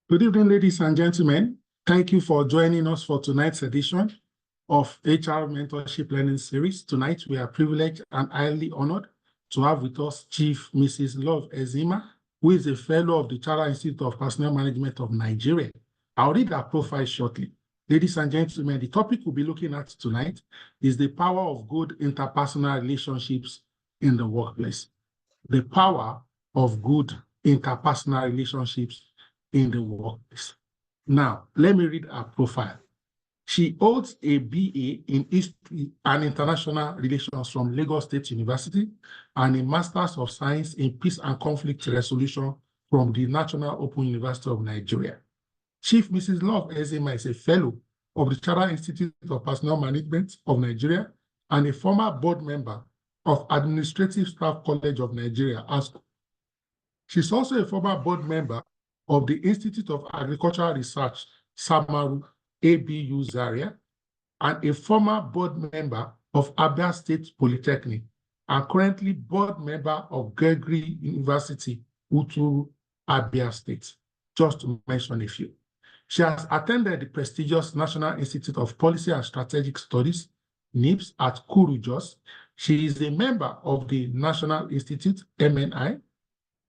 Good evening, ladies and gentlemen. Thank you for joining us for tonight's edition of HR Mentorship Learning Series. Tonight, we are privileged and highly honored to have with us Chief Mrs. Love Ezima, who is a fellow of the Chartered Institute of Personnel Management of Nigeria. I'll read her profile shortly. Ladies and gentlemen, the topic we'll be looking at tonight is the power of good interpersonal relationships in the workplace. The power of good interpersonal relationships in the workplace. Now, let me read her profile. She holds a BA in History and International Relations from Lagos State University and a Master's of Science in Peace and Conflict Resolution from the National Open University of Nigeria. Chief Mrs. Love Ezima is a fellow of the Chartered Institute of Personnel Management of Nigeria and a former board member of Administrative Staff College of Nigeria, ASCO. She's also a former board member of the Institute of Agricultural Research, Samaru, ABU Zaria, and a former board member of Abia State Polytechnic, and currently board member of Gregory University, Uturu, Abia State, just to mention a few. She has attended the prestigious National Institute of Policy and Strategic Studies, NIPS, at Kuru, Jos. She is a member of the National Institute, MNI.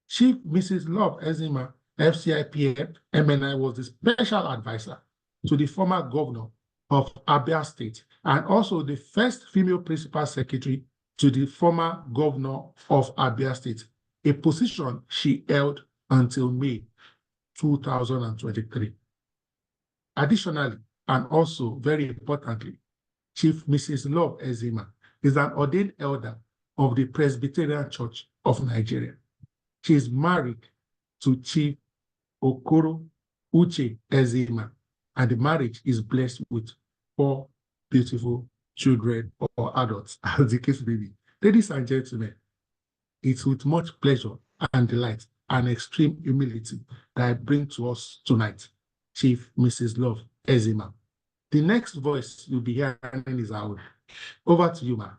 Chief Mrs. Love Ezima, FCIPM, MNI, was the special advisor to the former governor of Abia State and also the first female principal secretary to the former governor of Abia State, a position she held until May 2023. Additionally, and also very importantly, Chief Mrs. Love Ezima is an ordained elder of the Presbyterian Church of Nigeria. She is married to Chief Okoro Uche Ezima, and the marriage is blessed with 4 beautiful children or adults, as the case may be. Ladies and gentlemen, it's with much pleasure and delight and extreme humility that I bring to us tonight Chief Mrs. Love Ezima. The next voice you'll be hearing is our own. Over to you, ma'am.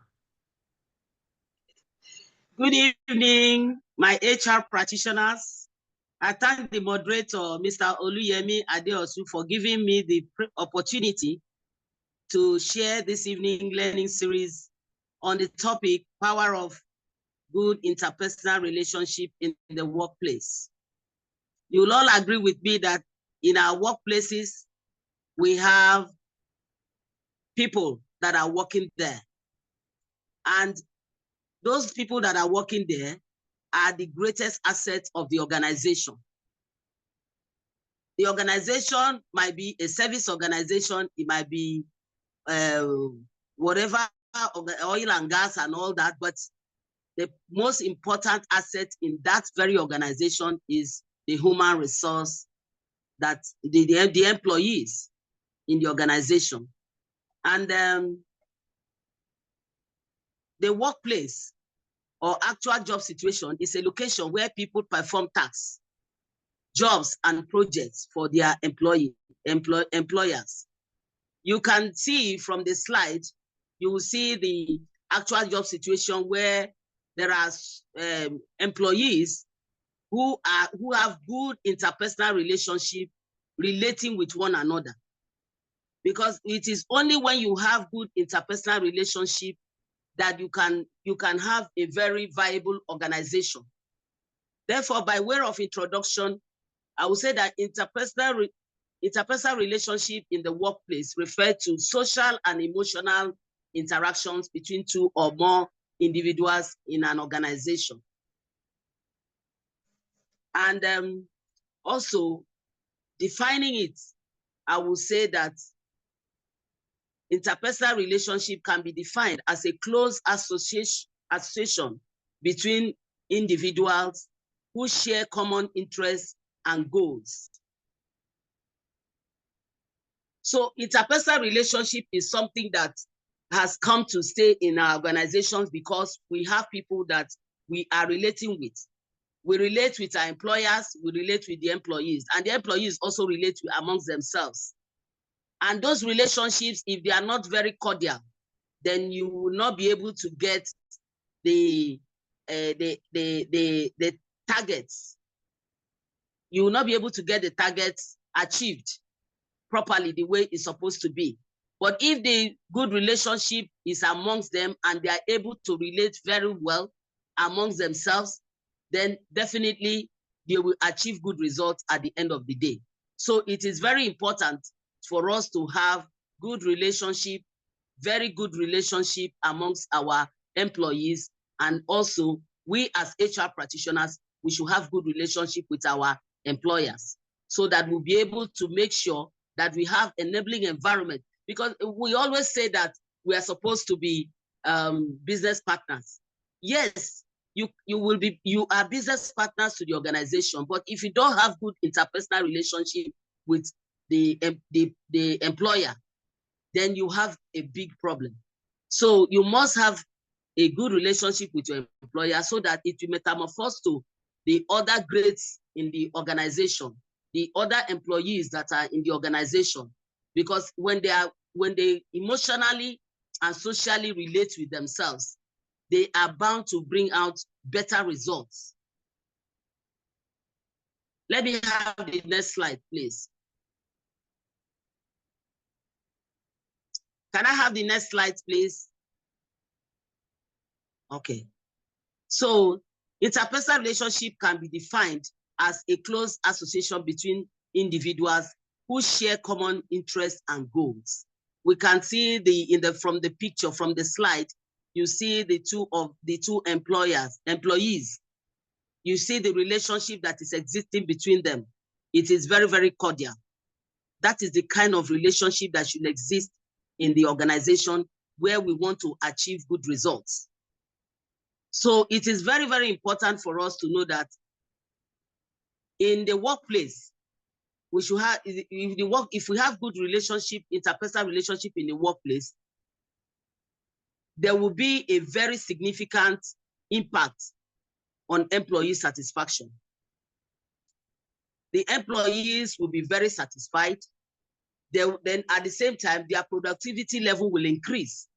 Good evening, my HR practitioners. I thank the moderator, Mr. Oluyemi Adeosu, for giving me the opportunity to share this evening learning series on the topic, power of good interpersonal relationship in the workplace. You will all agree with me that in our workplaces, we have people that are working there. And those people that are working there are the greatest assets of the organization. The organization might be a service organization, it might be whatever, oil and gas and all that, but the most important asset in that very organization is the human resource, that the employees in the organization. And the workplace or actual job situation is a location where people perform tasks, jobs, and projects for their employers. You can see from the slide, you will see the actual job situation where there are employees who have good interpersonal relationship relating with one another. Because it is only when you have good interpersonal relationship that you can have a very viable organization. Therefore, by way of introduction, I would say that interpersonal relationship in the workplace refer to social and emotional interactions between 2 or more individuals in an organization. And also, defining it, I would say that interpersonal relationship can be defined as a close association between individuals who share common interests and goals. So interpersonal relationship is something that has come to stay in our organizations because we have people that we are relating with. We relate with our employers, we relate with the employees, and the employees also relate amongst themselves. And those relationships, if they are not very cordial, then you will not be able to get the targets you will not be able to get the targets achieved properly the way it's supposed to be. But if the good relationship is amongst them and they are able to relate very well amongst themselves, then definitely they will achieve good results at the end of the day. So it is very important for us to have good relationship, very good relationship amongst our employees. And also we as HR practitioners, we should have good relationship with our employers so that we'll be able to make sure that we have enabling environment, because we always say that we are supposed to be business partners. Yes, you are business partners to the organization, but if you don't have good interpersonal relationship with the employer, then you have a big problem. So you must have a good relationship with your employer so that it will metamorphose to the other grades in the organization, the other employees that are in the organization. Because when they emotionally and socially relate with themselves, they are bound to bring out better results. Let me have the next slide, please. Can I have the next slide, please? Okay. So interpersonal relationship can be defined as a close association between individuals who share common interests and goals. We can see from the picture, from the slide, you see the two employees. You see the relationship that is existing between them. It is very, very cordial. That is the kind of relationship that should exist in the organization where we want to achieve good results. So it is very, very important for us to know that in the workplace, we should have, if we have good relationship, interpersonal relationship in the workplace, there will be a very significant impact on employee satisfaction. The employees will be very satisfied. Then at the same time, their productivity level will increase,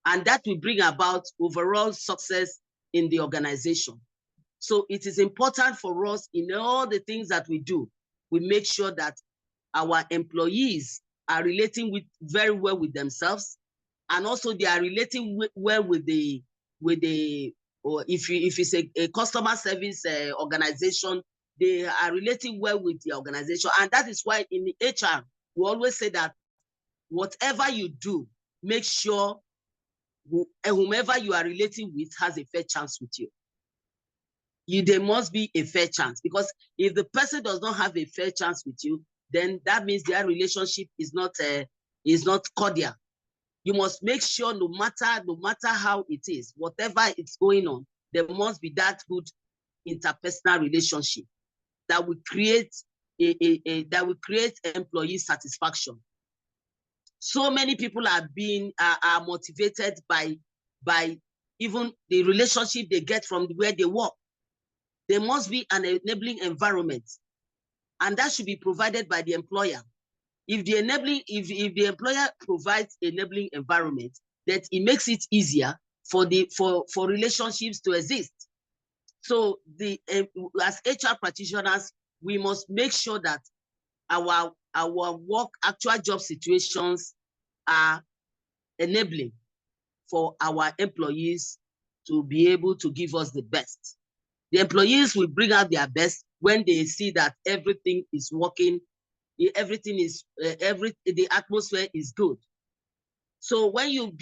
and that will bring about overall success in the organization. So it is important for us in all the things that we do, we make sure that our employees are relating very well with themselves, and also they are relating well with or if it's a customer service organization, they are relating well with the organization. And that is why in the HR, we always say that whatever you do, make sure whomever you are relating with has a fair chance with you. There must be a fair chance, because if the person does not have a fair chance with you, then that means their relationship is not cordial. You must make sure no matter how it is, whatever is going on, there must be that good interpersonal relationship that will create employee satisfaction. So many people are motivated by even the relationship they get from where they work. There must be an enabling environment, and that should be provided by the employer. If the employer provides enabling environment, that it makes it easier for relationships to exist. So as HR practitioners, we must make sure that our work, actual job situations are enabling for our employees to be able to give us the best. The employees will bring out their best when they see that everything is working, the atmosphere is good. So when you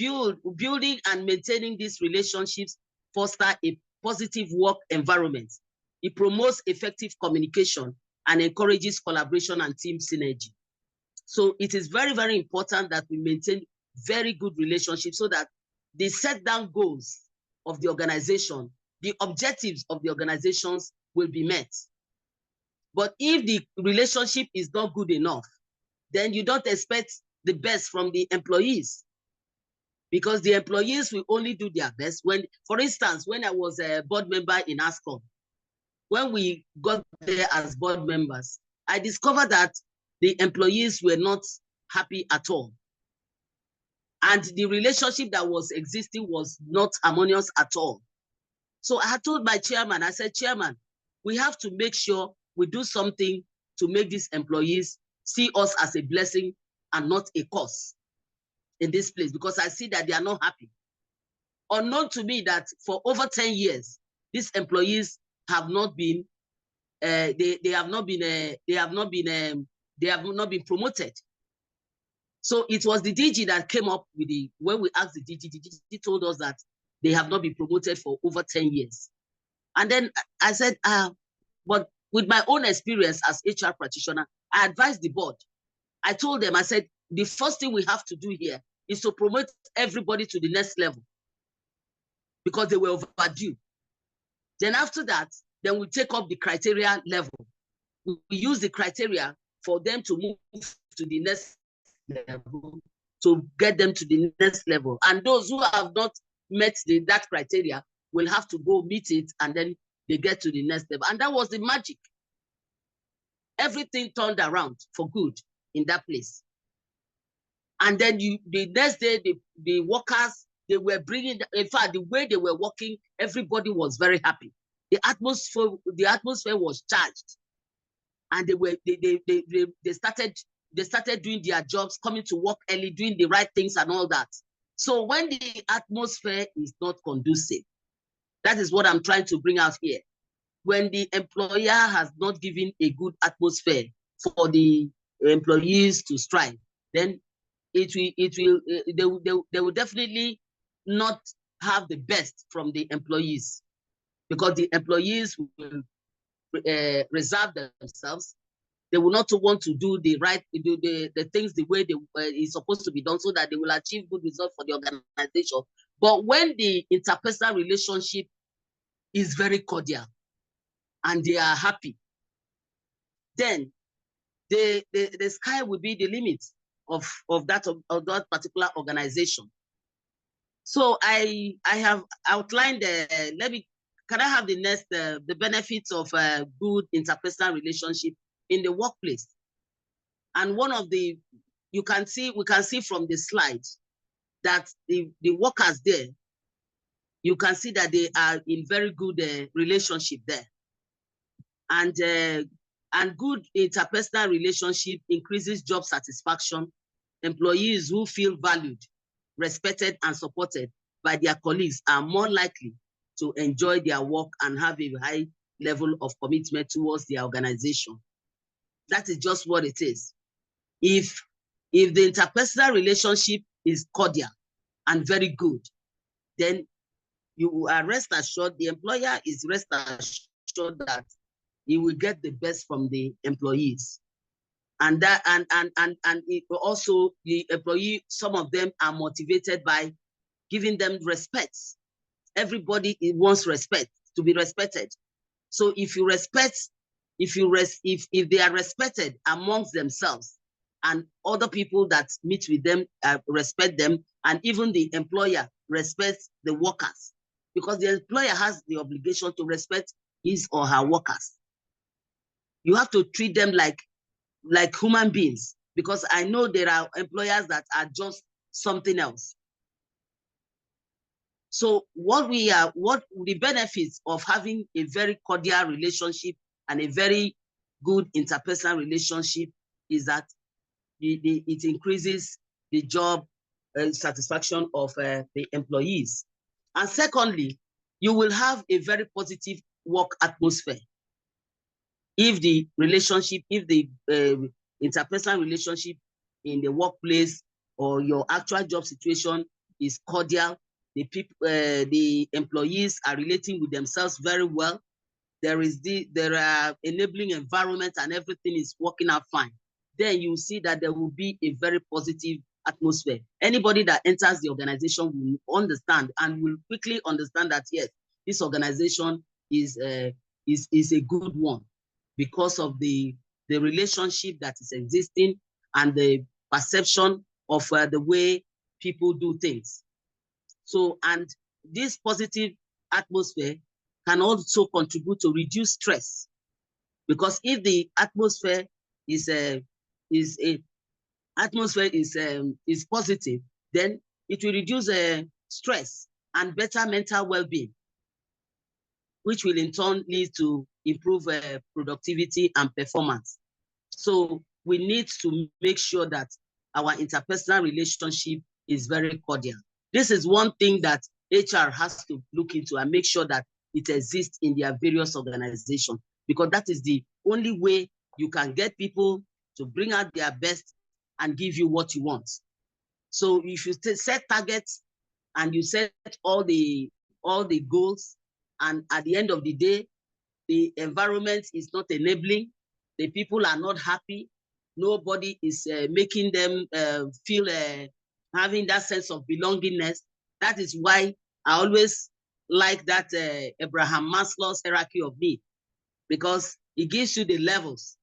building and maintaining these relationships foster a positive work environment. It promotes effective communication and encourages collaboration and team synergy. So it is very, very important that we maintain very good relationships so that the set down goals of the organization, the objectives of the organizations will be met. But if the relationship is not good enough, then you don't expect the best from the employees, because the employees will only do their best when, for instance, when I was a board member in ASCOM, when we got there as board members, I discovered that the employees were not happy at all. And the relationship that was existing was not harmonious at all. So I had told my chairman, I said, Chairman, we have to make sure we do something to make these employees see us as a blessing and not a curse in this place, because I see that they are not happy. Unknown to me that for over 10 years, these employees have not been, they have not been promoted. So it was the DG that came up with when we asked the DG told us that they have not been promoted for over 10 years. And then I said, but with my own experience as HR practitioner, I advised the board. I told them, I said, the first thing we have to do here is to promote everybody to the next level because they were overdue. Then after that, then we take up the criteria level. We use the criteria for them to move to the next level, to get them to the next level. And those who have not met that criteria will have to go meet it, and then they get to the next level. And that was the magic. Everything turned around for good in that place. And then the next day, the workers, they were bringing, in fact, the way they were working, everybody was very happy. The atmosphere was charged. And they started doing their jobs, coming to work early, doing the right things and all that. So when the atmosphere is not conducive, that is what I'm trying to bring out here. When the employer has not given a good atmosphere for the employees to strive, then they will definitely not have the best from the employees, because the employees will reserve themselves. They will not want to do the things the way it's supposed to be done, so that they will achieve good results for the organization. But when the interpersonal relationship is very cordial and they are happy, then the sky will be the limit of that particular organization. So I have outlined can I have the next the benefits of a good interpersonal relationship in the workplace? And one of we can see from the slide that the workers there, you can see that they are in very good relationship there. And good interpersonal relationship increases job satisfaction. Employees who feel valued, respected, and supported by their colleagues are more likely to enjoy their work and have a high level of commitment towards their organization. That is just what it is. If the interpersonal relationship is cordial and very good, then you are rest assured, the employer is rest assured that he will get the best from the employees. And that and it also the employee, some of them are motivated by giving them respect. Everybody wants respect, to be respected. So if they are respected amongst themselves, and other people that meet with them respect them, and even the employer respects the workers, because the employer has the obligation to respect his or her workers. You have to treat them like human beings, because I know there are employers that are just something else. So what the benefits of having a very cordial relationship and a very good interpersonal relationship is that it increases the job satisfaction of the employees. And secondly, you will have a very positive work atmosphere. If the interpersonal relationship in the workplace or your actual job situation is cordial, the employees are relating with themselves very well, there are enabling environment and everything is working out fine, then you see that there will be a very positive atmosphere. Anybody that enters the organization will understand and will quickly understand that, yes, this organization is a good one, because of the relationship that is existing and the perception of the way people do things. So, and this positive atmosphere can also contribute to reduce stress, because if the atmosphere is positive, then it will reduce stress and better mental well-being. which will in turn lead to improve productivity and performance. So we need to make sure that our interpersonal relationship is very cordial. This is one thing that HR has to look into and make sure that it exists in their various organizations, because that is the only way you can get people to bring out their best and give you what you want. So if you set targets and you set all the goals, and at the end of the day, the environment is not enabling, the people are not happy, nobody is making them feel having that sense of belongingness. That is why I always like that Abraham Maslow's hierarchy of need, because it gives you the levels.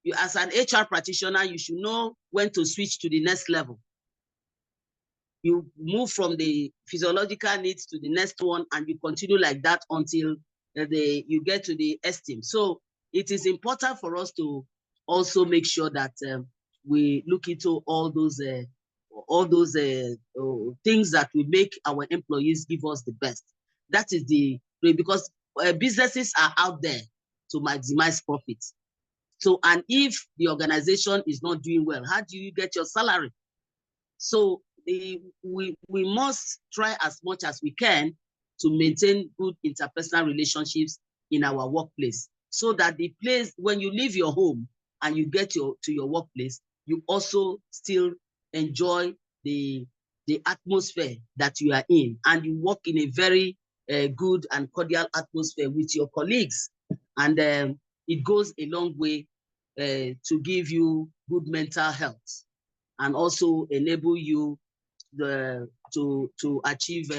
You, as an HR practitioner, you should know when to switch to the next level. You move from the physiological needs to the next one, and you continue like that until you get to the esteem. So it is important for us to also make sure that we look into all those things that will make our employees give us the best. That is because businesses are out there to maximize profits. So, and if the organization is not doing well, how do you get your salary? So we must try as much as we can to maintain good interpersonal relationships in our workplace, so that the place, when you leave your home and you get to your workplace, you also still enjoy the atmosphere that you are in, and you work in a very good and cordial atmosphere with your colleagues. And it goes a long way to give you good mental health and also enable you to achieve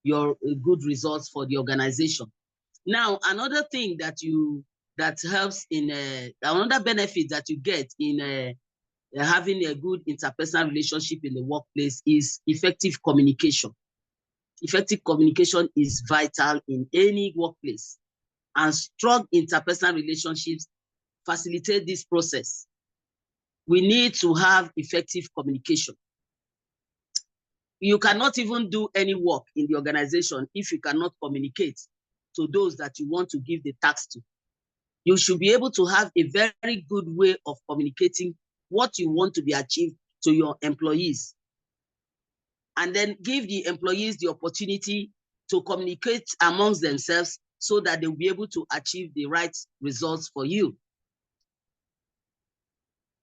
your good results for the organization. Now, another thing that helps in another benefit that you get in having a good interpersonal relationship in the workplace is effective communication. Effective communication is vital in any workplace, and strong interpersonal relationships facilitate this process. We need to have effective communication. You cannot even do any work in the organization if you cannot communicate to those that you want to give the task to. You should be able to have a very good way of communicating what you want to be achieved to your employees, and then give the employees the opportunity to communicate amongst themselves so that they'll be able to achieve the right results for you.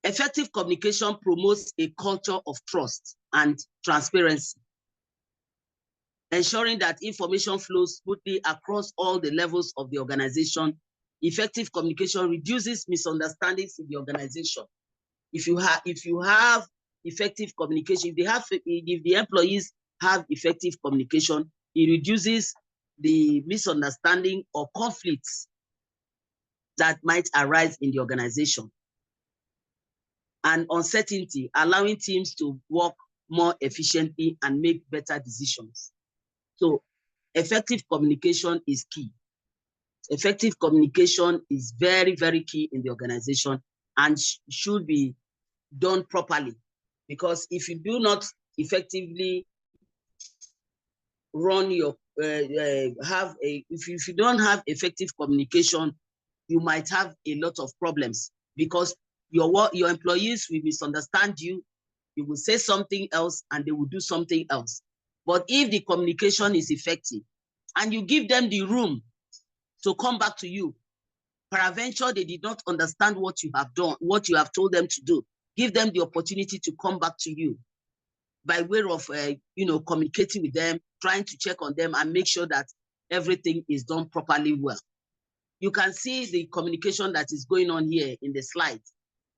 Effective communication promotes a culture of trust and transparency, ensuring that information flows smoothly across all the levels of the organization. Effective communication reduces misunderstandings in the organization. If you have effective communication, if the employees have effective communication, it reduces the misunderstanding or conflicts that might arise in the organization, and uncertainty, allowing teams to work more efficiently and make better decisions. So effective communication is key. Effective communication is very, very key in the organization and should be done properly, because if you do not effectively run your if you don't have effective communication, you might have a lot of problems, because your employees will misunderstand you. You will say something else and they will do something else. But if the communication is effective and you give them the room to come back to you, peradventure they did not understand what you have done, what you have told them to do, give them the opportunity to come back to you by way of communicating with them, trying to check on them and make sure that everything is done properly well. You can see the communication that is going on here in the slide.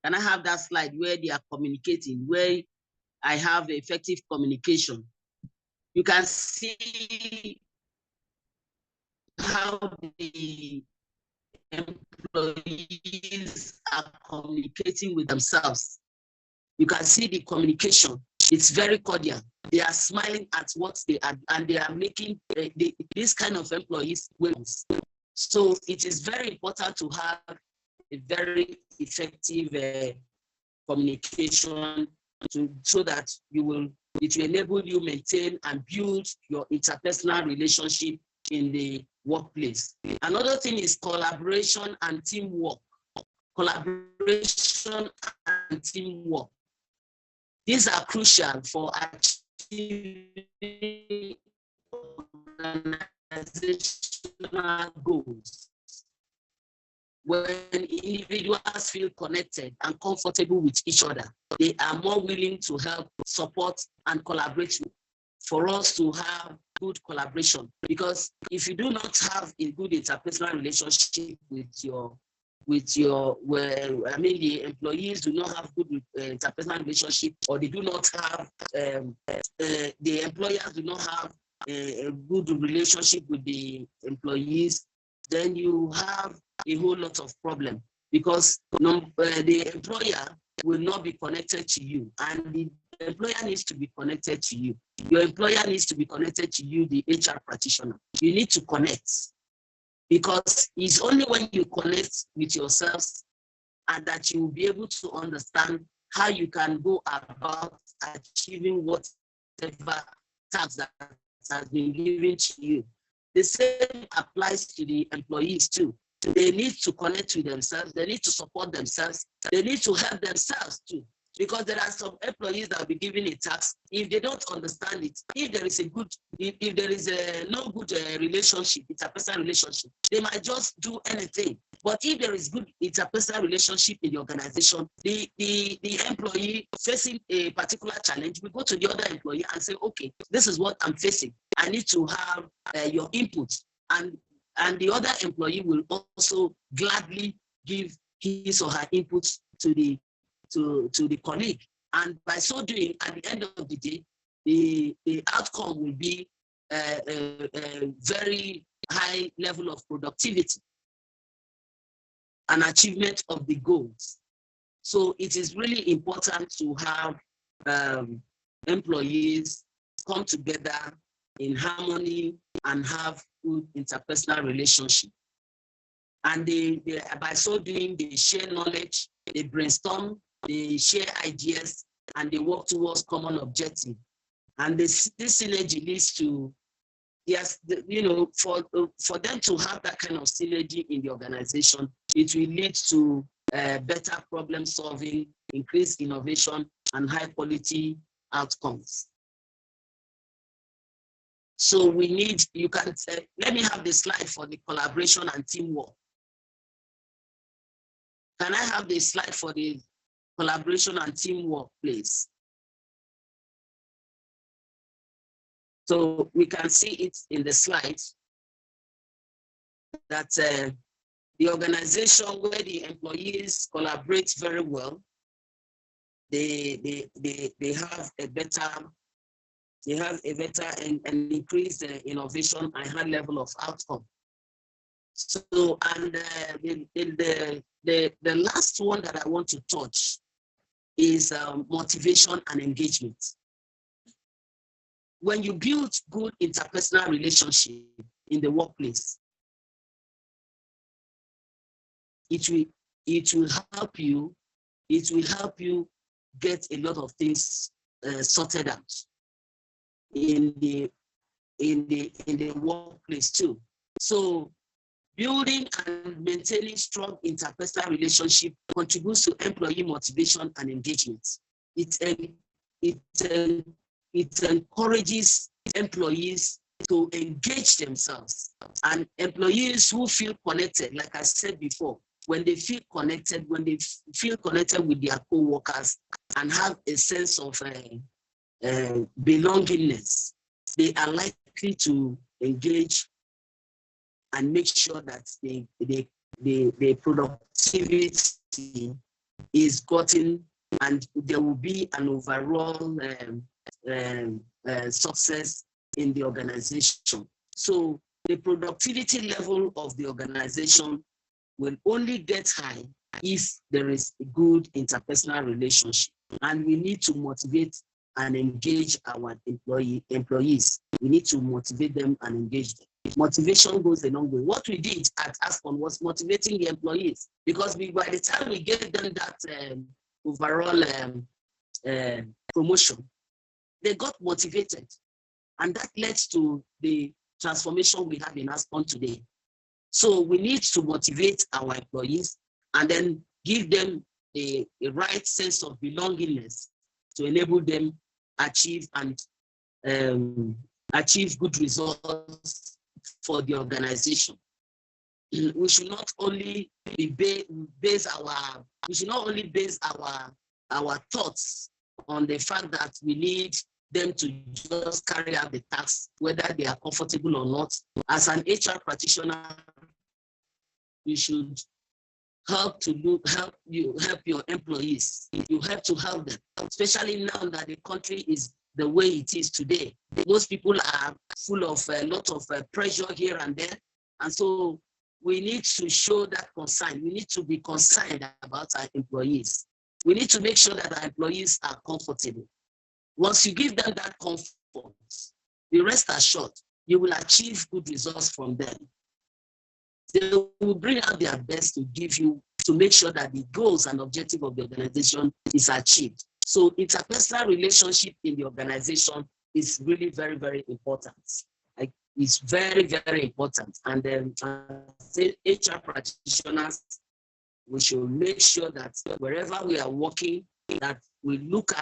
Can I have that slide where they are communicating, where I have effective communication? You can see how the employees are communicating with themselves. You can see the communication. It's very cordial. They are smiling at what they are, and they are making this kind of employees wins. So it is very important to have a very effective communication so that it will enable you maintain and build your interpersonal relationship in the workplace. Another thing is collaboration and teamwork. Collaboration and teamwork. These are crucial for achieving organizational goals. When individuals feel connected and comfortable with each other, they are more willing to help, support, and collaborate for us to have good collaboration. Because if you do not have a good interpersonal relationship with your, the employees do not have good interpersonal relationship, or they do not have, the employers do not have a good relationship with the employees, then you have a whole lot of problem, because the employer will not be connected to you, and the employer needs to be connected to you. Your employer needs to be connected to you, the HR practitioner. You need to connect, because it's only when you connect with yourselves and that you will be able to understand how you can go about achieving whatever task that has been given to you. The same applies to the employees too. They need to connect with themselves. They need to support themselves. They need to help themselves too. Because there are some employees that will be given a task. If they don't understand it, if there is no good relationship, interpersonal relationship, they might just do anything. But if there is good interpersonal relationship in the organization, the employee facing a particular challenge will go to the other employee and say, okay, this is what I'm facing. I need to have your input. And the other employee will also gladly give his or her input to the colleague. And by so doing, at the end of the day, the outcome will be a very high level of productivity and achievement of the goals. So it is really important to have employees come together in harmony and have good interpersonal relationship. And by so doing, they share knowledge, they brainstorm, they share ideas, and they work towards common objective. And this synergy leads to, yes, for them to have that kind of synergy in the organization, it will lead to better problem solving, increased innovation, and high quality outcomes. So we need, let me have the slide for the collaboration and teamwork. Can I have the slide for the collaboration and teamwork, please? So we can see it in the slides that the organization where the employees collaborate very well, they have a better and increased innovation and high level of outcome. So, and the last one that I want to touch is motivation and engagement. When you build good interpersonal relationship in the workplace, it will help you get a lot of things sorted out in the workplace too. So building and maintaining strong interpersonal relationship contributes to employee motivation and engagement. It encourages employees to engage themselves, and employees who feel connected, like I said before, when they feel connected with their co-workers and have a sense of belongingness, they are likely to engage and make sure that the productivity is gotten, and there will be an overall success in the organization. So the productivity level of the organization will only get high if there is a good interpersonal relationship. And we need to motivate and engage our employees. We need to motivate them and engage them. Motivation goes a long way. What we did at ASCON was motivating the employees, because by the time we gave them that overall promotion, they got motivated, and that led to transformation we have in us on today. So we need to motivate our employees and then give them a right sense of belongingness to enable them achieve good results for the organization. We should not only base our thoughts on the fact that we need them to just carry out the tasks, whether they are comfortable or not. As an HR practitioner, you should help your employees. You have to help them, especially now that the country is the way it is today. Most people are full of a lot of pressure here and there, and so we need to show that concern. We need to be concerned about our employees. We need to make sure that our employees are comfortable. Once you give them that comfort, be rest assured, you will achieve good results from them. They will bring out their best to give you, to make sure that the goals and objective of the organization is achieved. So interpersonal relationship in the organization is really very, very important. Like, it's very, very important. And then as HR practitioners, we should make sure that wherever we are working, that we look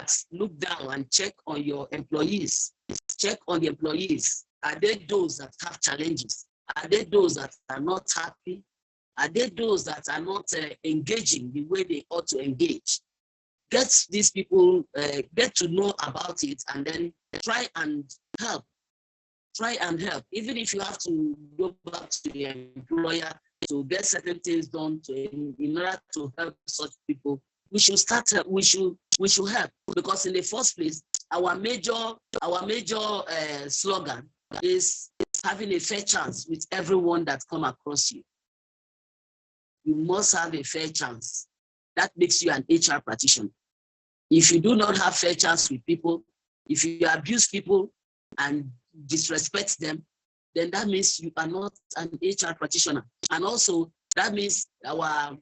down and check on your employees. Check on the employees. Are they those that have challenges? Are they those that are not happy? Are they those that are not engaging the way they ought to engage? Get these people, get to know about it, and then try and help. Try and help. Even if you have to go back to the employer to get certain things done in order to help such people, we should start. We should help, because in the first place, our major slogan is having a fair chance with everyone that come across you. You must have a fair chance. That makes you an HR practitioner. If you do not have fair chance with people, if you abuse people and disrespect them, then that means you are not an HR practitioner. And also that means our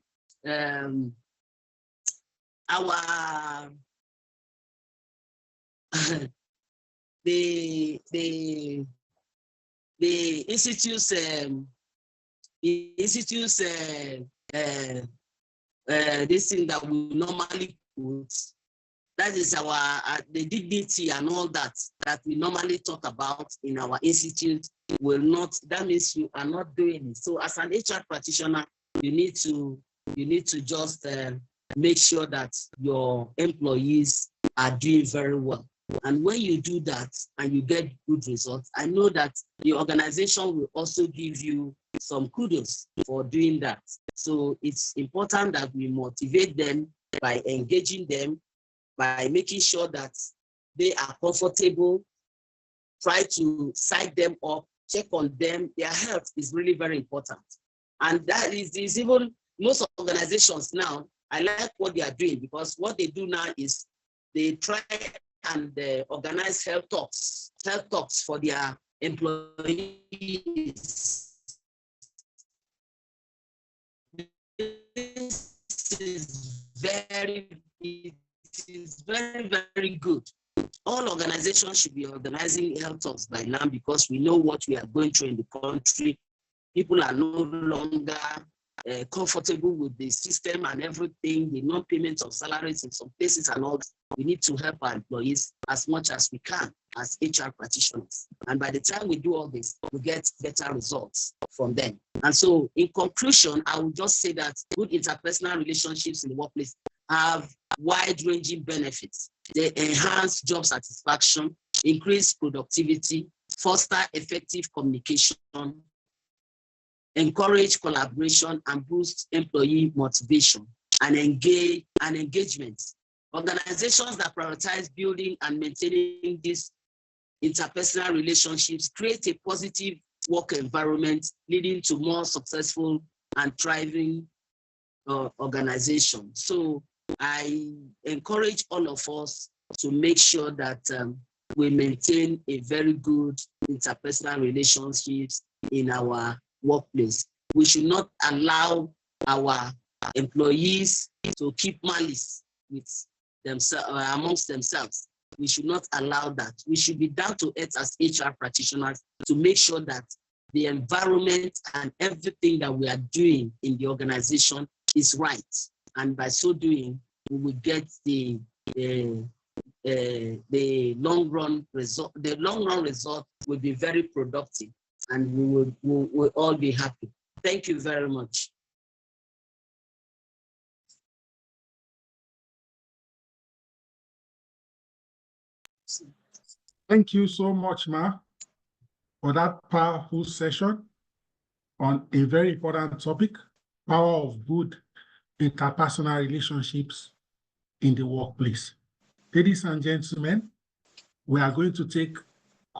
the institute's this thing that we normally put, that is our the dignity and all that we normally talk about in our institute will not. That means you are not doing it. So as an HR practitioner, you need to just make sure that your employees are doing very well. And when you do that and you get good results, I know that the organization will also give you some kudos for doing that. So it's important that we motivate them by engaging them, by making sure that they are comfortable, try to psych them up, check on them. Their health is really very important. And that is even most organizations now, I like what they are doing, because what they do now is they try and organize health talks for their employees. This is very, very good. All organizations should be organizing health talks by now, because we know what we are going through in the country. People are no longer comfortable with the system and everything, the non-payment of salaries in some places and all that. We need to help our employees as much as we can as HR practitioners. And by the time we do all this, we get better results from them. And so in conclusion, I will just say that good interpersonal relationships in the workplace have wide-ranging benefits. They enhance job satisfaction, increase productivity, foster effective communication, encourage collaboration, and boost employee motivation and engagement. Organizations that prioritize building and maintaining these interpersonal relationships create a positive work environment, leading to more successful and thriving organizations. So I encourage all of us to make sure that we maintain a very good interpersonal relationships in our workplace. We should not allow our employees to keep malice with themselves amongst themselves. We should not allow that. We should be down to earth as HR practitioners to make sure that the environment and everything that we are doing in the organization is right. And by so doing, we will get the long run result. The long run result will be very productive, and we'll all be happy. Thank you very much. Thank you so much, Ma, for that powerful session on a very important topic, power of good interpersonal relationships in the workplace. Ladies and gentlemen, we are going to take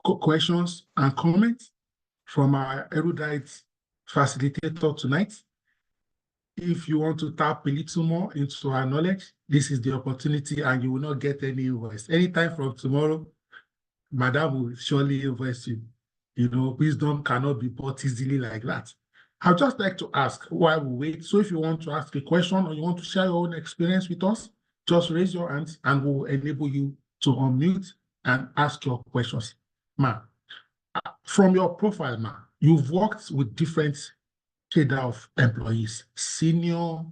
questions and comments from our erudite facilitator tonight. If you want to tap a little more into our knowledge, this is the opportunity, and you will not get any invoice. Anytime from tomorrow, Madam will surely invoice you. You know, wisdom cannot be bought easily like that. I'd just like to ask while we wait. So if you want to ask a question or you want to share your own experience with us, just raise your hands and we'll enable you to unmute and ask your questions. Ma, from your profile, Ma, you've worked with different cadre of employees, senior,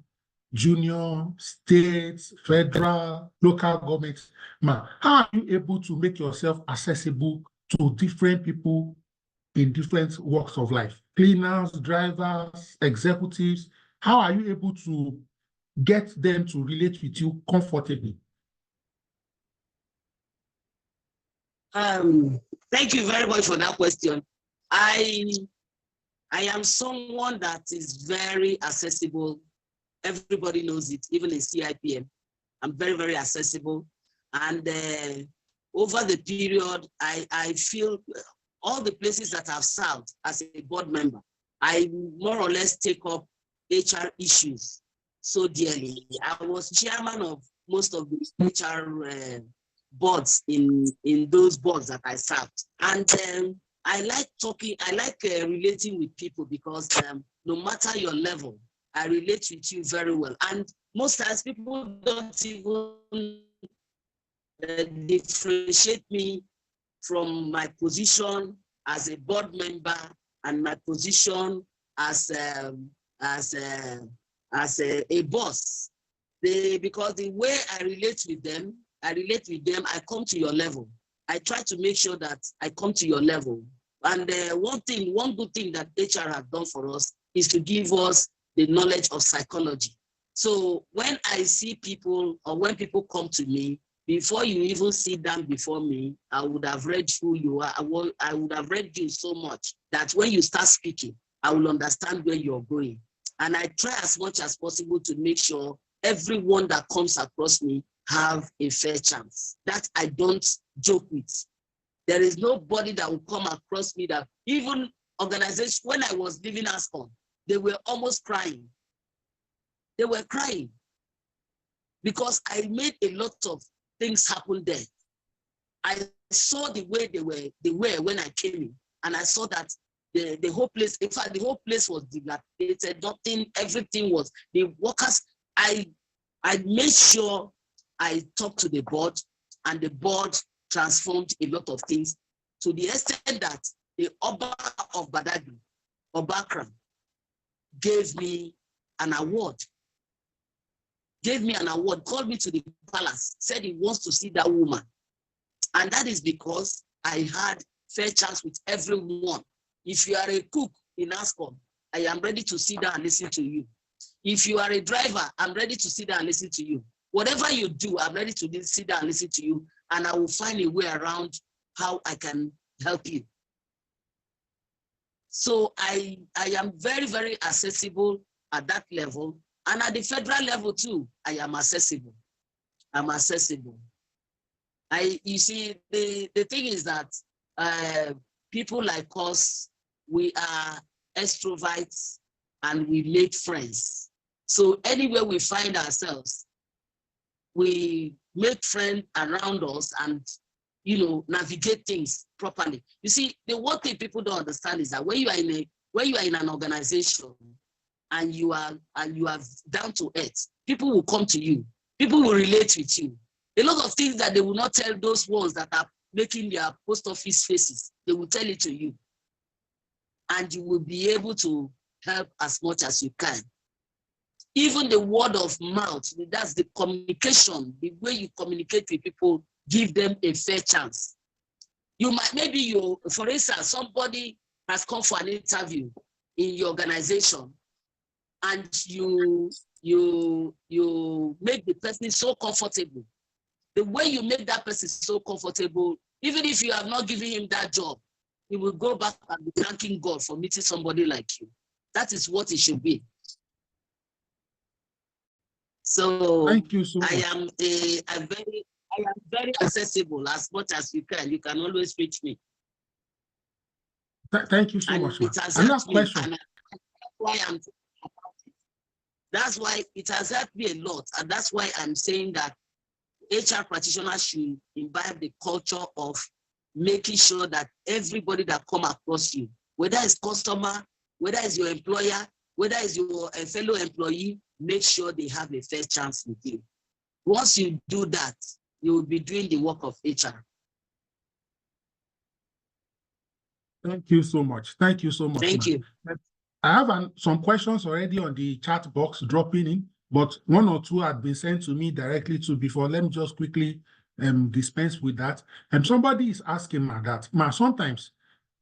junior, state, federal, local governments. Ma, how are you able to make yourself accessible to different people in different walks of life? Cleaners, drivers, executives. How are you able to get them to relate with you comfortably? Thank you very much for that question. I am someone that is very accessible. Everybody knows it, even in CIPM. I'm very, very accessible. And over the period, I feel all the places that I've served as a board member, I more or less take up HR issues so dearly. I was chairman of most of the HR boards in those boards that I served. And I like talking, I like relating with people because no matter your level, I relate with you very well. And most times people don't even differentiate me from my position as a board member and my position as a boss. Because the way I relate with them, I come to your level. I try to make sure that I come to your level. And one good thing that HR have done for us is to give us the knowledge of psychology. So when I see people or when people come to me, before you even sit down before me, I would have read who you are. I would have read you so much that when you start speaking, I will understand where you're going. And I try as much as possible to make sure everyone that comes across me have a fair chance. That I don't joke with. There is nobody that will come across me that even organizations, when I was leaving ASCON, they were almost crying. They were crying because I made a lot of things happen there. I saw the way they were when I came in, and I saw that the whole place, in fact, the whole place was dilapidated, everything was, the workers, I made sure I talked to the board, and the board transformed a lot of things to the extent that the Oba of Badagry, Obakram, gave me an award, called me to the palace, said he wants to see that woman. And that is because I had fair chance with everyone. If you are a cook in ASCOM, I am ready to sit down and listen to you. If you are a driver, I'm ready to sit down and listen to you. Whatever you do, I'm ready to sit down and listen to you, and I will find a way around how I can help you. So I am very, very accessible at that level. And at the federal level too, I am accessible. I'm accessible. You see, the thing is that people like us, we are extroverts and we make friends. So anywhere we find ourselves, we make friends around us and, you know, navigate things properly. You see, the one thing people don't understand is that when you are in an organization and you are down to earth, people will come to you. People will relate with you. A lot of things that they will not tell those ones that are making their post office faces. They will tell it to you. And you will be able to help as much as you can. Even the word of mouth, that's the communication, the way you communicate with people, give them a fair chance. You might, maybe you, for instance, somebody has come for an interview in your organization, and you make the person so comfortable. The way you make that person so comfortable, even if you have not given him that job, he will go back and be thanking God for meeting somebody like you. That is what it should be. So thank you so much. I am very accessible as much as you can. You can always reach me. Thank you so and much. It has Another helped question. Me, and that's why it has helped me a lot, and that's why I'm saying that HR practitioners should imbibe the culture of making sure that everybody that come across you, whether it's customer, whether it's your employer, whether it's your fellow employee, make sure they have a fair chance with you. Once you do that, you will be doing the work of HR. Thank you so much. Thank you so much. Thank you. I have some questions already on the chat box dropping in, but one or two had been sent to me directly too before. Let me just quickly dispense with that. And somebody is asking that, sometimes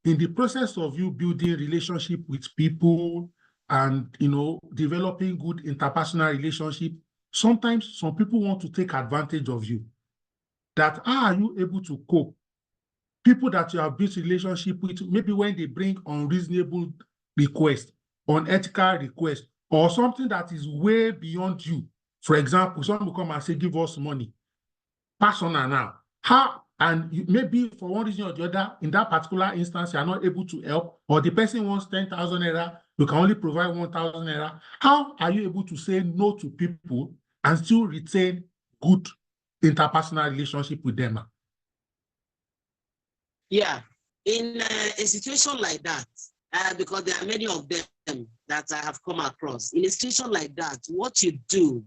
in the process of you building relationship with people and developing good interpersonal relationship, sometimes some people want to take advantage of you. That how are you able to cope? People that you have built relationship with, maybe when they bring unreasonable request, unethical request, or something that is way beyond you. For example, someone will come and say, give us money. Personal now. How, and maybe for one reason or the other, in that particular instance, you are not able to help, or the person wants 10,000 naira, you can only provide 1,000 naira. How are you able to say no to people and still retain good interpersonal relationship with them? Yeah, in a situation like that, because there are many of them that I have come across, in a situation like that, what you do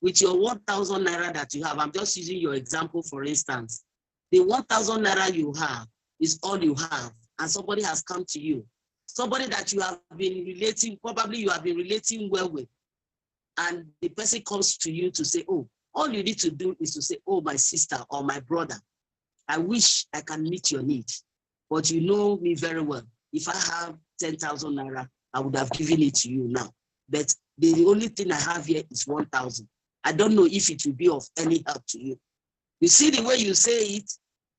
with your 1,000 naira that you have, I'm just using your example for instance, the 1,000 naira you have is all you have, and somebody has come to you, somebody that you have been relating, probably you have been relating well with, and the person comes to you to say, oh, all you need to do is to say, oh, my sister or my brother, I wish I can meet your needs, but you know me very well. If I have 10,000 naira, I would have given it to you now. But the only thing I have here is 1,000. I don't know if it will be of any help to you. You see the way you say it,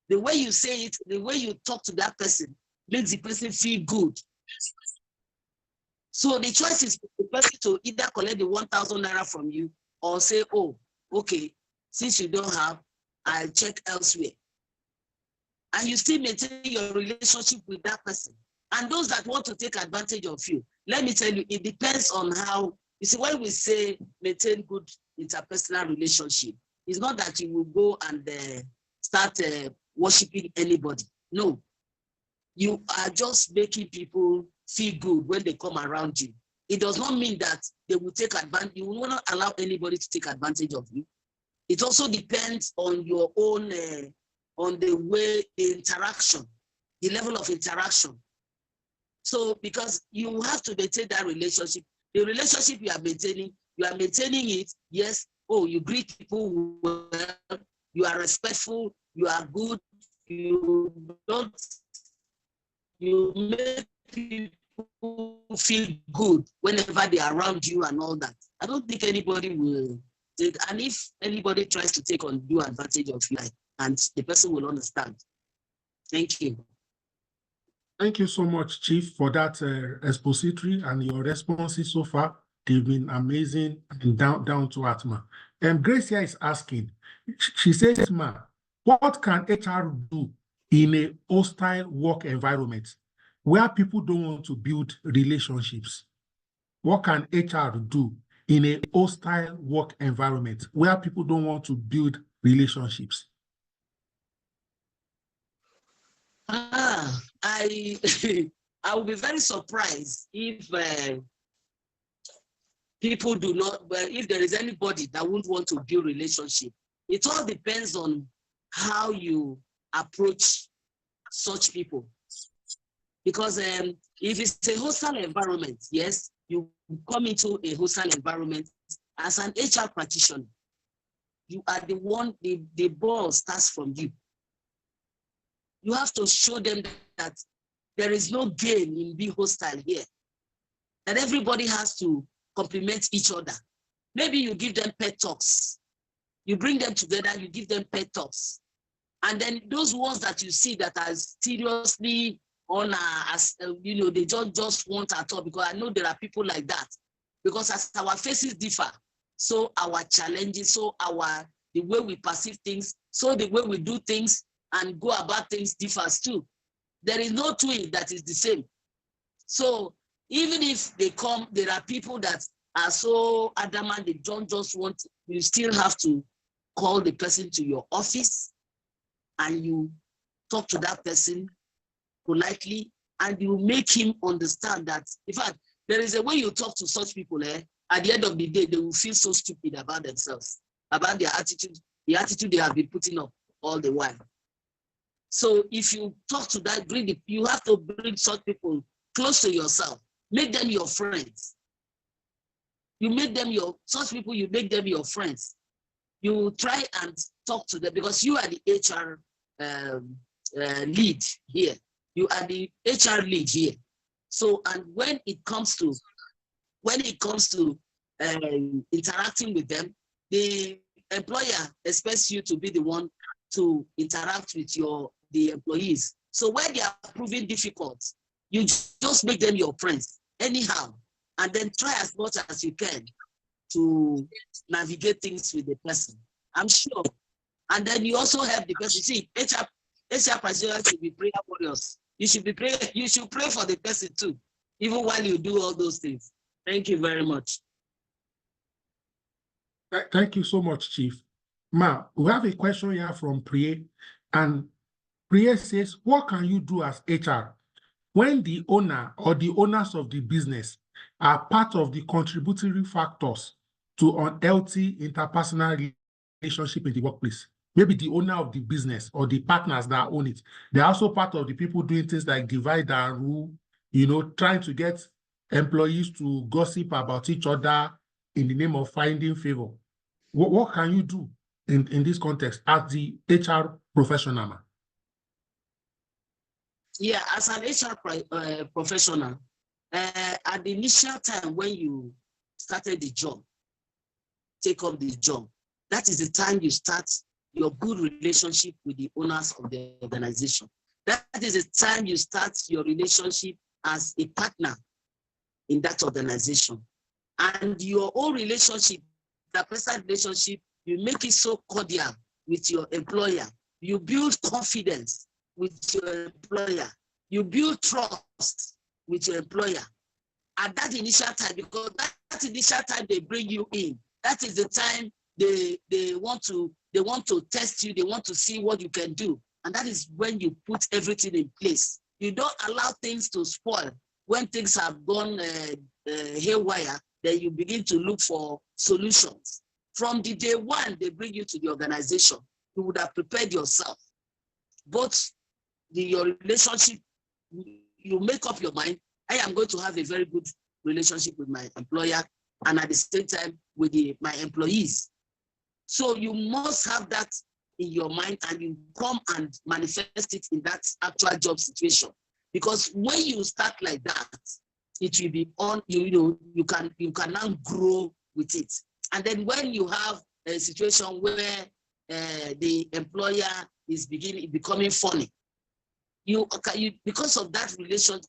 the way you say it, the way you talk to that person makes the person feel good. So the choice is for the person to either collect the 1,000 naira from you or say, oh, okay, since you don't have, I'll check elsewhere. And you still maintain your relationship with that person. And those that want to take advantage of you, let me tell you, it depends on how, you see, when we say maintain good interpersonal relationship, it's not that you will go and start worshiping anybody. No, you are just making people feel good when they come around you. It does not mean that they will take advantage, you will not allow anybody to take advantage of you. It also depends on your own on the way, the interaction, the level of interaction. So, because you have to maintain that relationship, the relationship you are maintaining it, yes, oh, you greet people well, you are respectful, you are good, you make people feel good whenever they are around you and all that. I don't think anybody will take, and if anybody tries to take undue advantage of you, and the person will understand. Thank you. Thank you so much, Chief, for that expository and your responses so far. They've been amazing and down to earth, ma. Gracia is asking, she says, ma, what can HR do in a hostile work environment where people don't want to build relationships? What can HR do in a hostile work environment where people don't want to build relationships? I will be very surprised if people do not, well, if there is anybody that won't want to build relationship It all depends on how you approach such people. Because if it's a hostile environment, yes, you come into a hostile environment as an HR practitioner, you are the one, the ball starts from you. You have to show them that there is no gain in being hostile here, that everybody has to complement each other. Maybe you give them pet talks. You bring them together, you give them pet talks. And then those ones that you see that are seriously on, they just want at all, because I know there are people like that. Because as our faces differ, so our challenges, so the way we perceive things, so the way we do things and go about things differs too. There is no twin that is the same. So even if they come, there are people that are so adamant, they don't just want, you still have to call the person to your office and you talk to that person politely, and you make him understand that, in fact, there is a way you talk to such people, at the end of the day, they will feel so stupid about themselves, about their attitude, the attitude they have been putting up all the while. So if you talk to that, you have to bring such people close to yourself, make them your friends. You make them such people, you make them your friends. You try and talk to them because you are the HR lead here. You are the HR lead here. So, and when it comes to interacting with them, the employer expects you to be the one to interact with the employees. So when they are proving difficult, you just make them your friends anyhow, and then try as much as you can to navigate things with the person. I'm sure. And then you also help the person. See, HR practitioners should be prayer warriors. You should pray for the person too, even while you do all those things. Thank you very much. Thank you so much, Chief. Ma, we have a question here from Priya, and Priya says, what can you do as HR when the owner or the owners of the business are part of the contributory factors to unhealthy interpersonal relationship in the workplace? Maybe the owner of the business or the partners that own it, they're also part of the people doing things like divide and rule, trying to get employees to gossip about each other in the name of finding favor. What can you do in this context as the HR professional? Yeah, as an HR professional, at the initial time when you started the job, take up the job, that is the time you start your good relationship with the owners of the organization. That is the time you start your relationship as a partner in that organization. And your own relationship, the personal relationship, you make it so cordial with your employer. You build confidence with your employer. You build trust with your employer at that initial time, because that initial time they bring you in, that is the time they want to test you, they want to see what you can do. And that is when you put everything in place. You don't allow things to spoil. When things have gone haywire, then you begin to look for solutions. From the day one they bring you to the organization, you would have prepared yourself. Both your relationship, you make up your mind, I am going to have a very good relationship with my employer, and at the same time with my employees. So you must have that in your mind, and you come and manifest it in that actual job situation. Because when you start like that, it will be you can now grow with it. And then when you have a situation where the employer is becoming funny, you because of that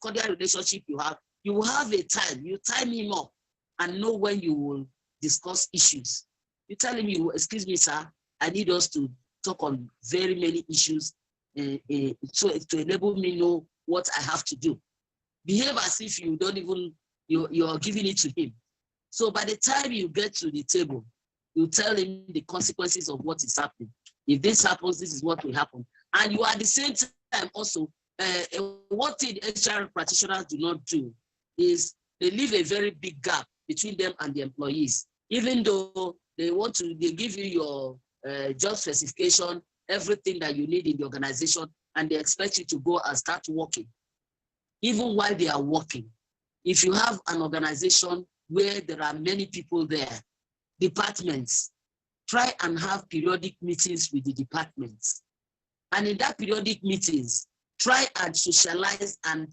cordial relationship you will have a time, you time him up and know when you will discuss issues. You tell him, excuse me, sir, I need us to talk on very many issues to enable me know what I have to do. Behave as if you don't even, you're giving it to him. So by the time you get to the table, you tell him the consequences of what is happening. If this happens, this is what will happen. And you at the same time also, what the HR practitioners do not do is they leave a very big gap between them and the employees. Even though they give you job specification, everything that you need in the organization, and they expect you to go and start working. Even while they are working, if you have an organization where there are many people there, departments, try and have periodic meetings with the departments. And in that periodic meetings, try and socialize and,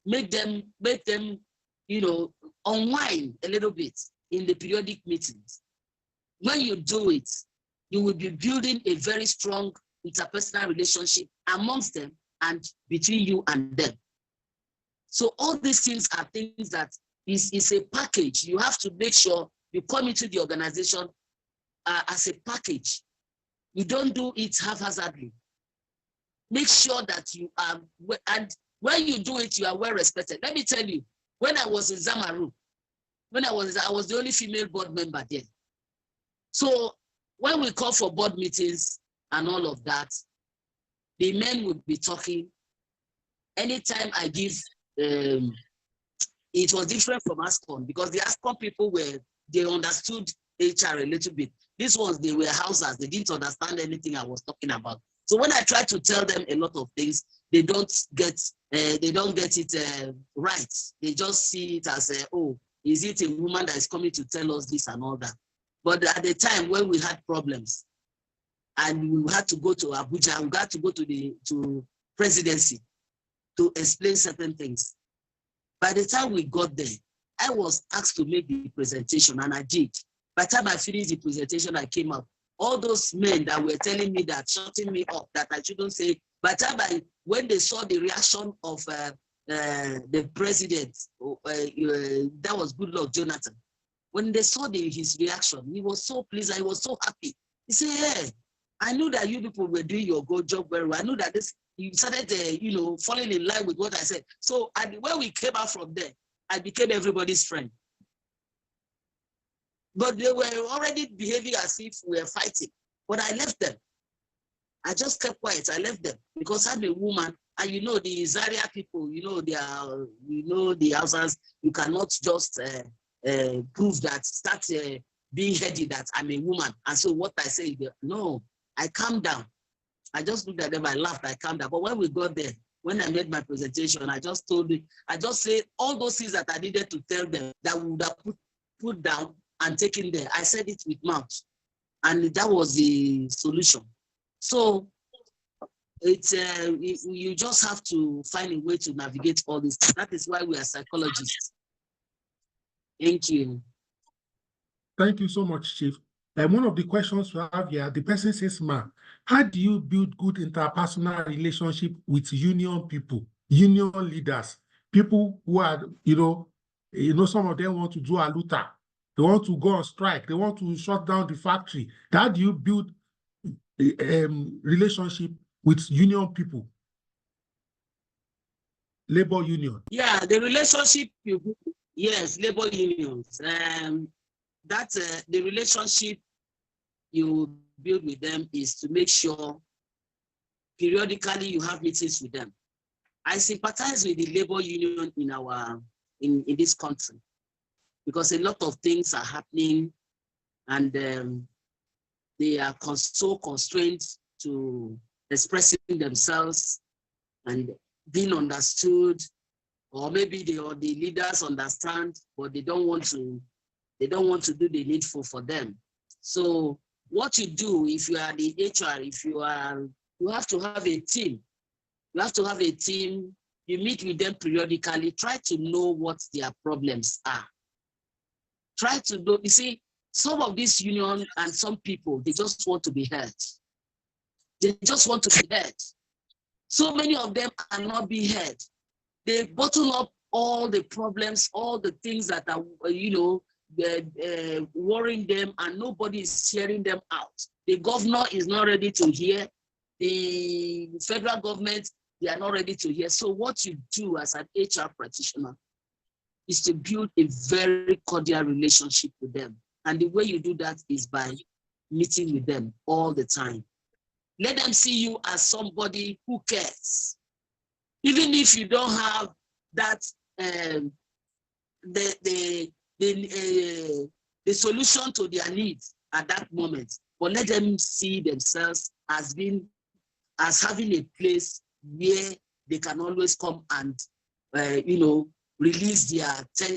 make them, unwind a little bit in the periodic meetings. When you do it, you will be building a very strong interpersonal relationship amongst them and between you and them. So all these things are things that is a package. You have to make sure you come into the organization as a package. You don't do it haphazardly. Make sure that you are, and when you do it, you are well respected. Let me tell you, when I was in Zamaru, I was the only female board member there. So when we call for board meetings and all of that, the men would be talking. Anytime I give, it was different from ASCON because the ASCON people they understood HR a little bit. These ones, they were houses. They didn't understand anything I was talking about. So when I try to tell them a lot of things, they don't get it right. They just see it as, oh, is it a woman that is coming to tell us this and all that? But at the time when we had problems and we had to go to Abuja, we got to go to presidency to explain certain things. By the time we got there, I was asked to make the presentation and I did. By the time I finished the presentation, I came up. All those men that were telling me that, shutting me up, that I shouldn't say, by the time when they saw the reaction of the president, that was Goodluck Jonathan. When they saw his reaction, he was so pleased, he was so happy. He said, hey, I knew that you people were doing your good job very well. I knew that you started, falling in line with what I said. So when we came out from there, I became everybody's friend. But they were already behaving as if we were fighting. But I left them. I just kept quiet. I left them because I'm a woman, and the Zaria people, they are, the Hausas, you cannot just prove that, start being heady that I'm a woman. And so what I say, no, I calmed down. I just looked at them, I laughed, I calmed down. But when we got there, when I made my presentation, I just said all those things that I needed to tell them that we would have put down and taken there. I said it with mouth. And that was the solution. So it's you just have to find a way to navigate all this. That is why we are psychologists. Thank you. Thank you so much, Chief. And one of the questions we have here, the person says, ma'am, how do you build good interpersonal relationship with union people, union leaders, people who are, some of them want to do a luta, they want to go on strike, they want to shut down the factory. How do you build relationship with union people, labor union? Yeah, the relationship, yes, labor unions. The relationship you build with them is to make sure periodically you have meetings with them. I sympathize with the labor union in this country because a lot of things are happening and they are so constrained to expressing themselves and being understood, or maybe the leaders understand, but they don't want to do the needful for them. So what you do if you are the HR, you have to have a team. You have to have a team. You meet with them periodically. Try to know what their problems are. Try to know. You see, some of these unions and some people, they just want to be heard. They just want to be heard. So many of them are not being heard. They bottle up all the problems, all the things that are, worrying them, and nobody is hearing them out. The governor is not ready to hear. The federal government, they are not ready to hear. So what you do as an HR practitioner is to build a very cordial relationship with them. And the way you do that is by meeting with them all the time. Let them see you as somebody who cares. Even if you don't have that, the solution to their needs, at that moment, but let them see themselves as having a place where they can always come and, release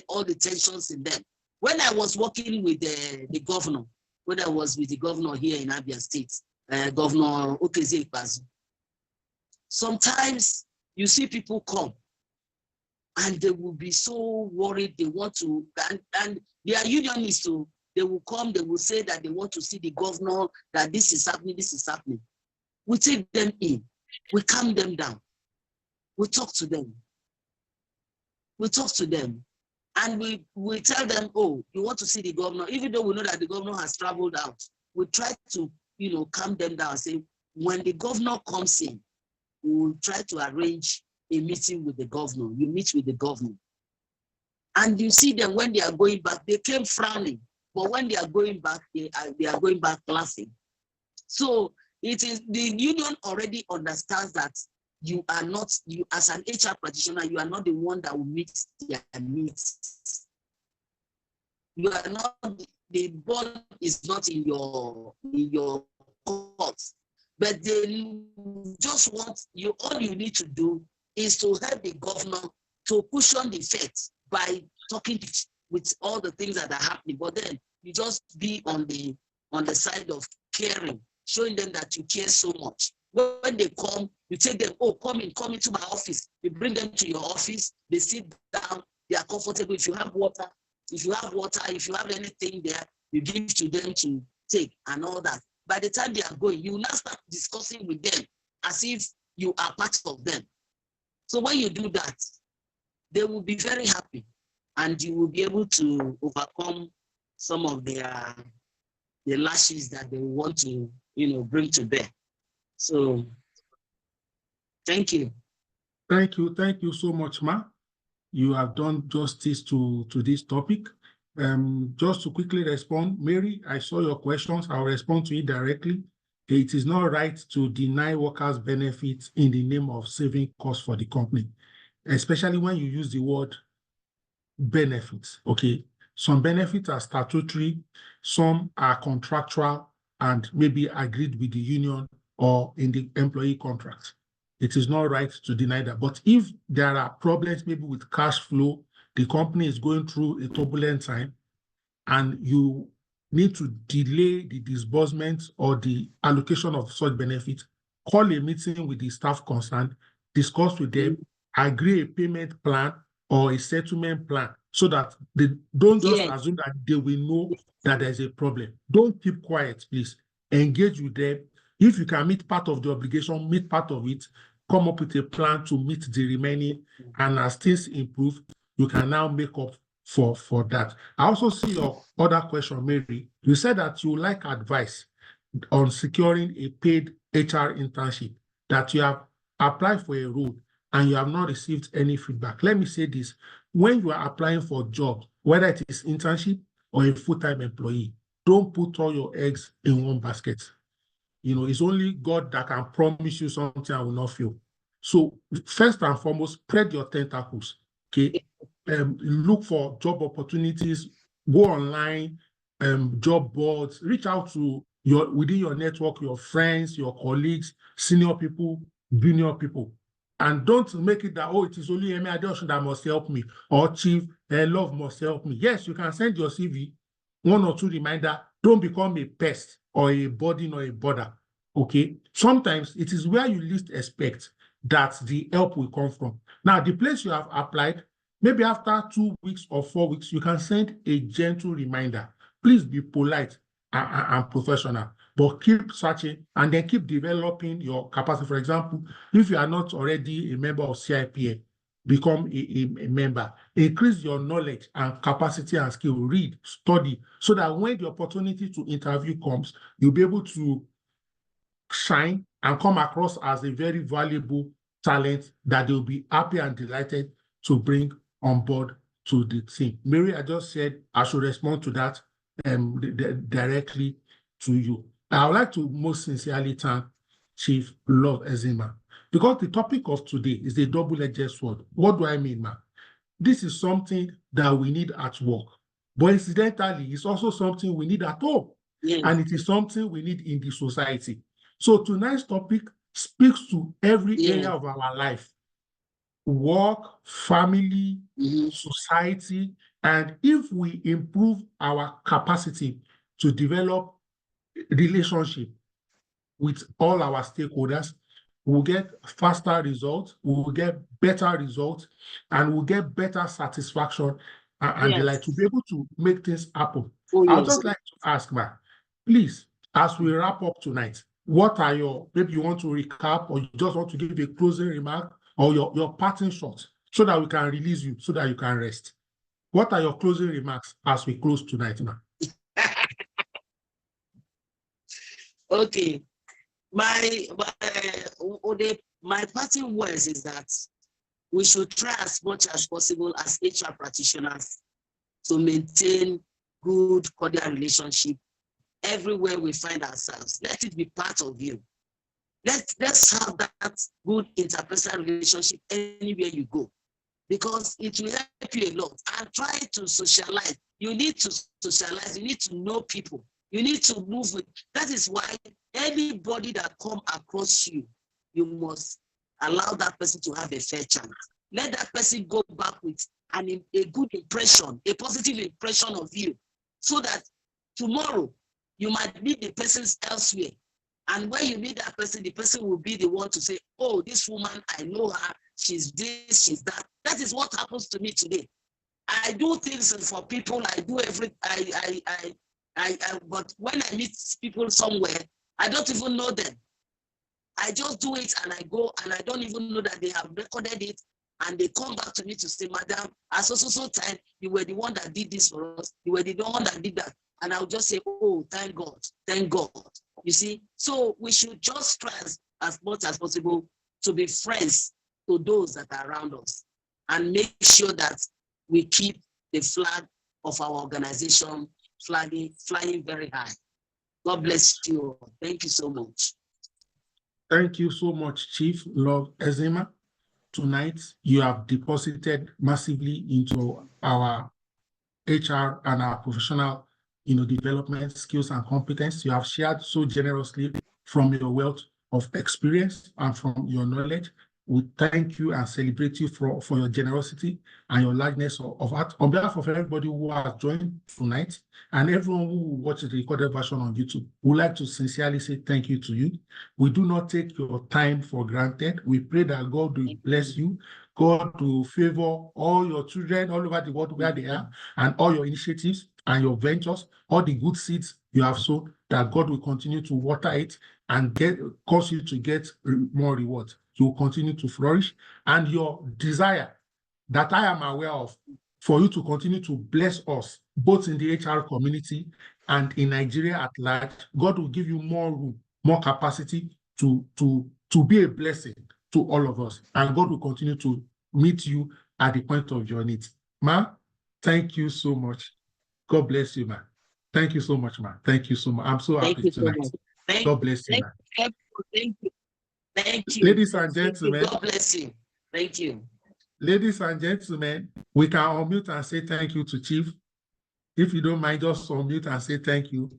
all the tensions in them. When I was working with the governor, when I was with the governor here in Abia State, Governor Okezie Ikpeazu, sometimes you see people come and they will be so worried, they want to, and their unionists, they will come, they will say that they want to see the governor, that this is happening, this is happening. We take them in, we calm them down, we talk to them. We talk to them and we tell them, oh, you want to see the governor, even though we know that the governor has traveled out. We try to, calm them down and say, when the governor comes in, we will try to arrange a meeting with the governor. You meet with the governor. And you see them when they are going back, they came frowning, but when they are going back, they are going back laughing. So it is, the union already understands that you as an HR practitioner, you are not the one that will meet their needs. You are not, the ball is not in your court, but they just want you, all you need to do is to help the governor to cushion the effect by talking with all the things that are happening. But then you just be on the side of caring, showing them that you care so much. When they come, you take them, oh, come into my office. You bring them to your office, they sit down, they are comfortable. If you have water, if you have anything there, you give to them to take and all that. By the time they are going, you will now start discussing with them as if you are part of them. So when you do that, they will be very happy and you will be able to overcome some of the lashes that they want to, bring to bear. So, thank you. Thank you so much, Ma. You have done justice to this topic. Just to quickly respond, Mary, I saw your questions. I'll respond to it directly. It is not right to deny workers benefits in the name of saving costs for the company, especially when you use the word benefits, okay? Some benefits are statutory, some are contractual and maybe agreed with the union or in the employee contract. It is not right to deny that. But if there are problems maybe with cash flow, the company is going through a turbulent time and you need to delay the disbursement or the allocation of such benefits, call a meeting with the staff concerned, discuss with them, agree a payment plan or a settlement plan so that they don't just assume that they will know that there's a problem. Don't keep quiet, please. Engage with them. If you can meet part of the obligation, meet part of it, come up with a plan to meet the remaining, and as things improve, you can now make up for that. I also see your other question, Mary. You said that you like advice on securing a paid HR internship, that you have applied for a role and you have not received any feedback. Let me say this. When you are applying for jobs, whether it is internship or a full-time employee, don't put all your eggs in one basket. It's only God that can promise you something and will not fail. So first and foremost, spread your tentacles, okay? Look for job opportunities, go online, job boards, reach out to within your network, your friends, your colleagues, senior people, junior people. And don't make it that, oh, it is only Emi Adeosun that must help me, or Chief Love must help me. Yes, you can send your CV, 1 or 2 reminder. Don't become a pest or a burden or a bother, okay? Sometimes it is where you least expect that the help will come from. Now, the place you have applied, maybe after 2 weeks or 4 weeks, you can send a gentle reminder. Please be polite and professional, but keep searching and then keep developing your capacity. For example, if you are not already a member of CIPA, become a member. Increase your knowledge and capacity and skill. Read, study, so that when the opportunity to interview comes, you'll be able to shine and come across as a very valuable talent that they'll be happy and delighted to bring on board to the team. Mary, I just said I should respond to that directly to you. I would like to most sincerely thank Chief Love Ezima, because the topic of today is a double-edged sword. What do I mean, ma? This is something that we need at work, but incidentally, it's also something we need at home. and it is something we need in the society. So tonight's topic speaks to every area of our life: work, family, society, and if we improve our capacity to develop relationship with all our stakeholders, we'll get faster results, we will get better results, and we'll get better satisfaction and the like, to be able to make things happen. I'd just like to ask, Ma, please, as we wrap up tonight, what are your, maybe you want to recap, or you just want to give a closing remark, or your parting shot, so that we can release you, so that you can rest? What are your closing remarks as we close tonight, Ma? Okay. My parting words is that we should try as much as possible as HR practitioners to maintain good, cordial relationship everywhere we find ourselves. Let it be part of you. Let's have that good interpersonal relationship anywhere you go, because it will help you a lot. And try to socialize. You need to socialize. You need to know people. You need to move with. That is why anybody that come across you, you must allow that person to have a fair chance. Let that person go back with a good impression, a positive impression of you, so that tomorrow you might meet the person elsewhere. And when you meet that person, the person will be the one to say, oh, this woman, I know her, she's this, she's that. That is what happens to me today. I do things for people, I do everything, but when I meet people somewhere, I don't even know them. I just do it and I go, and I don't even know that they have recorded it, and they come back to me to say, Madam, at so time, you were the one that did this for us, you were the one that did that. And I'll just say, oh, thank God, thank God. You see, so we should just try as much as possible to be friends to those that are around us, and make sure that we keep the flag of our organization flying very high. God bless you. Thank you so much. Thank you so much, Chief Love Ezema. Tonight, you have deposited massively into our HR and our professional, development skills and competence. You have shared so generously from your wealth of experience and from your knowledge. We thank you and celebrate you for your generosity and your largeness of heart. On behalf of everybody who has joined tonight and everyone who will watch the recorded version on YouTube, we'd like to sincerely say thank you to you. We do not take your time for granted. We pray that God will bless you. God will favor all your children all over the world where they are, and all your initiatives and your ventures, all the good seeds you have sown, that God will continue to water it and cause you to get more rewards. You will continue to flourish, and your desire that I am aware of for you to continue to bless us, both in the HR community and in Nigeria at large, God will give you more room, more capacity to be a blessing to all of us, and God will continue to meet you at the point of your needs. Ma, thank you so much. God bless you, ma. Thank you so much, ma. Thank you so much. I'm so happy tonight. God bless you, ma. Thank you. Thank you. Ladies and gentlemen. God bless you. Thank you. Ladies and gentlemen, we can unmute and say thank you to Chief. If you don't mind, just unmute and say thank you.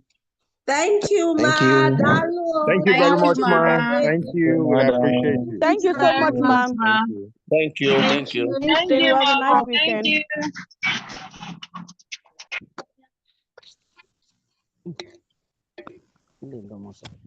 Thank you, ma. Thank you very much, ma. Thank you. We appreciate you. Thank you so much, ma'am. Thank you. Thank you. Thank you. Have a nice weekend. Thank you.